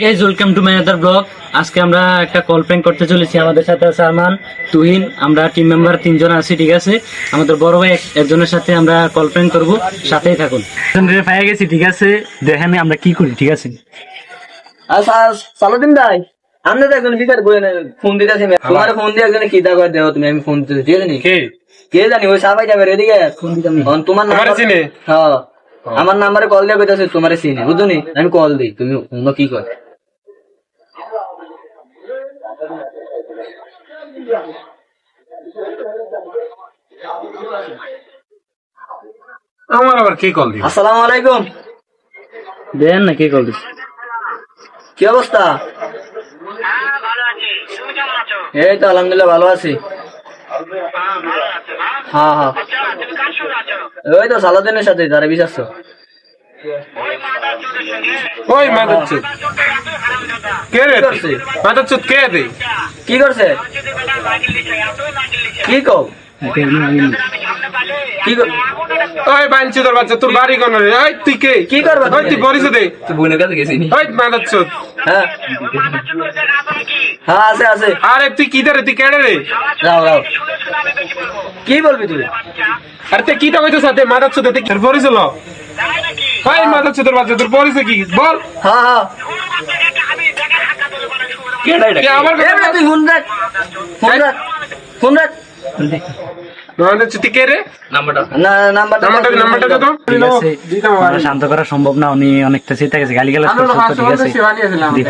Guys welcome to my other blog. আজকে আমরা একটা কল প্র্যাঙ্ক করতে চলেছি। আমাদের সাথে আছে আরমান, তুহিন, আমরা টিম মেম্বার 3 জন আছি। ঠিক আছে, আমাদের বড় ভাই একজনের সাথে আমরা কল প্র্যাঙ্ক করবো, সাথেই থাকুন। পেয়ে গেছি, ঠিক আছে, দেখেন আমরা কি করি। ঠিক আছে, সালাদিন ভাই, আপনি তো একজন বিকার বই ফোন দিতেছি, তোমার ফোন দিয়ে একজনে কি দা করে দেও তুমি, আমি ফোন দিতেছি, ঠিক আছে নি? কে জানি ওই সাবাই যাবে এদিকে ফোন দিতাম। তোমার নাম্বার চিনে? হ্যাঁ, আমার নাম্বারে কল দিয়ে কইতাছে তোমারে চিনে, বুঝছো নি? আমি কল দিই, তুমি অন্য কি কর। আমার আবার কি কল দিই? আসসালামু আলাইকুম। দেন না কি কল দিচ্ছি। কি অবস্থা? এই তো আলহামদুলিল্লাহ ভালো আছি। হ্যাঁ হ্যাঁ, ওই তো সালাদিনের সাথে তারা বিশ্বাস। ওই মাদারচোদ কে রে? মাদারচোদ কে রে? কি করছে? কি কও? কি ওই বাঞ্চুদার বাচ্চা, তোর বাড়ি কোন রে? ওই তুই কে? কি করবা? ওই তুই বলিস দে। তুই বোনের কাছে গেছিস? ওই মাদারচোদ। হ্যাঁ হ্যাঁ, আছে আছে। আরে তুই কি রে? তুই কেডে রে? রাও রাও, কি বলবি তুই? আরে তুই কি তা কইছিস? সাথে মাদারচোদ তুই তোর পরিচয় ল। ওই মাদারচোদের বাচ্চা, তোর পরিচয় কি বল? হ্যাঁ হ্যাঁ, তুই আমার এ বেটা তুই ফোন রাখ, ফোন রাখ, ফোন রাখ। মাদারচোদ তুই কে রে? না নাম্বারটা নাম্বারটা দে তো। ঠিক আছে, আমরা শান্ত করা সম্ভব না, উনি অনেকটা চিন্তা গেছে, গালিগালাজ করছে। ঠিক আছে,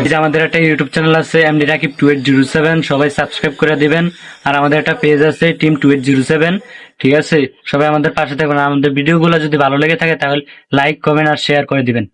এই যে আমাদের একটা ইউটিউব চ্যানেল আছে এমডি রাকিব 2807, সবাই সাবস্ক্রাইব করে দিবেন। আর আমাদের একটা পেজ আছে টিম 2807। ঠিক আছে, সবাই আমাদের পাশে থাকবেন। আমাদের ভিডিওগুলো যদি ভালো লেগে থাকে তাহলে লাইক, কমেন্ট আর শেয়ার করে দিবেন।